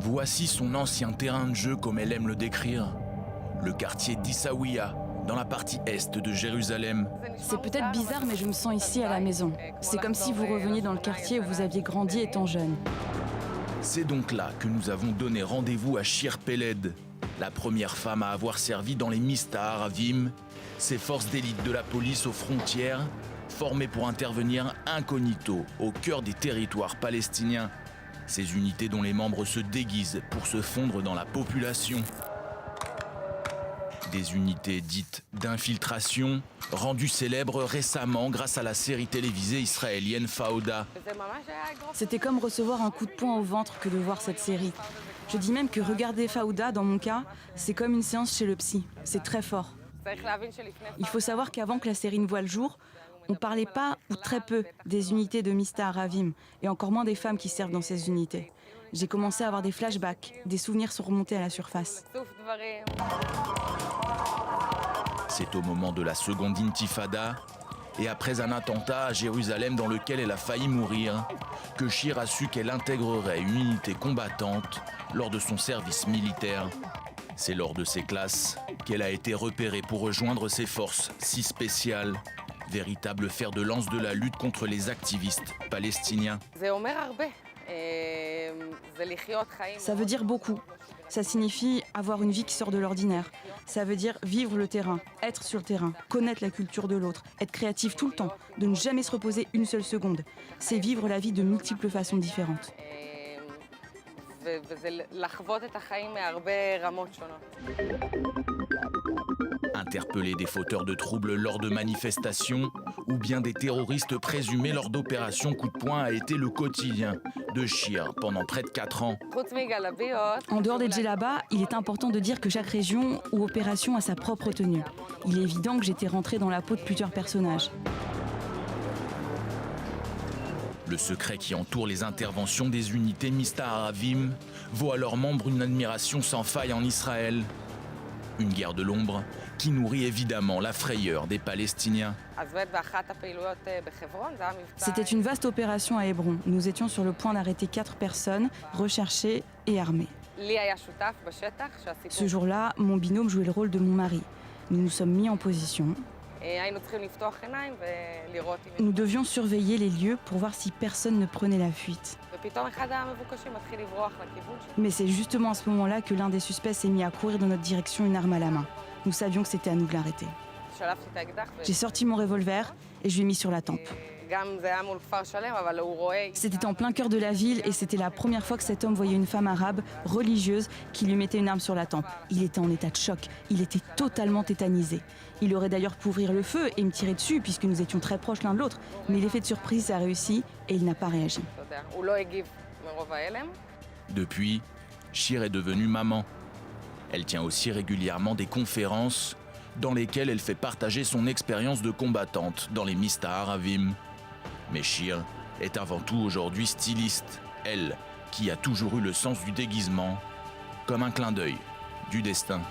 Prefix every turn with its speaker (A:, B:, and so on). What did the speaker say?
A: Voici son ancien terrain de jeu comme elle aime le décrire. Le quartier d'Issaouia, dans la partie est de Jérusalem.
B: C'est peut-être bizarre, mais je me sens ici à la maison. C'est comme si vous reveniez dans le quartier où vous aviez grandi étant jeune.
A: C'est donc là que nous avons donné rendez-vous à Shir Peled, la première femme à avoir servi dans les Mista Aravim, ces forces d'élite de la police aux frontières, formées pour intervenir incognito au cœur des territoires palestiniens. Ces unités dont les membres se déguisent pour se fondre dans la population. Des unités dites d'infiltration, rendues célèbres récemment grâce à la série télévisée israélienne Fauda.
B: C'était comme recevoir un coup de poing au ventre que de voir cette série. Je dis même que regarder Fauda, dans mon cas, c'est comme une séance chez le psy. C'est très fort. Il faut savoir qu'avant que la série ne voie le jour, on ne parlait pas, ou très peu, des unités de Mista Aravim, et encore moins des femmes qui servent dans ces unités. J'ai commencé à avoir des flashbacks, des souvenirs sont remontés à la surface.
A: C'est au moment de la seconde intifada, et après un attentat à Jérusalem dans lequel elle a failli mourir, que Shir a su qu'elle intégrerait une unité combattante lors de son service militaire. C'est lors de ces classes qu'elle a été repérée pour rejoindre ces forces si spéciales, véritable fer de lance de la lutte contre les activistes palestiniens.
B: Ça veut dire beaucoup. Ça signifie avoir une vie qui sort de l'ordinaire. Ça veut dire vivre le terrain, être sur le terrain, connaître la culture de l'autre, être créatif tout le temps, de ne jamais se reposer une seule seconde. C'est vivre la vie de multiples façons différentes.
A: Interpeller des fauteurs de troubles lors de manifestations ou bien des terroristes présumés lors d'opérations coup de poing a été le quotidien de Shir pendant près de 4 ans.
B: En dehors des djellabas, il est important de dire que chaque région ou opération a sa propre tenue. Il est évident que j'étais rentrée dans la peau de plusieurs personnages.
A: Le secret qui entoure les interventions des unités Mista Aravim vaut à leurs membres une admiration sans faille en Israël. Une guerre de l'ombre qui nourrit évidemment la frayeur des Palestiniens.
B: C'était une vaste opération à Hébron. Nous étions sur le point d'arrêter 4 personnes, recherchées et armées. Ce jour-là, mon binôme jouait le rôle de mon mari. Nous nous sommes mis en position. Nous devions surveiller les lieux pour voir si personne ne prenait la fuite. Mais c'est justement à ce moment-là que l'un des suspects s'est mis à courir dans notre direction, une arme à la main. Nous savions que c'était à nous de l'arrêter. J'ai sorti mon revolver et je lui ai mis sur la tempe. C'était en plein cœur de la ville et c'était la première fois que cet homme voyait une femme arabe, religieuse, qui lui mettait une arme sur la tempe. Il était en état de choc, il était totalement tétanisé. Il aurait d'ailleurs pu ouvrir le feu et me tirer dessus puisque nous étions très proches l'un de l'autre, mais l'effet de surprise a réussi et il n'a pas réagi.
A: Depuis, Shir est devenue maman. Elle tient aussi régulièrement des conférences dans lesquelles elle fait partager son expérience de combattante dans les Mista Aravim. Mais Shir est avant tout aujourd'hui styliste, elle qui a toujours eu le sens du déguisement, comme un clin d'œil du destin.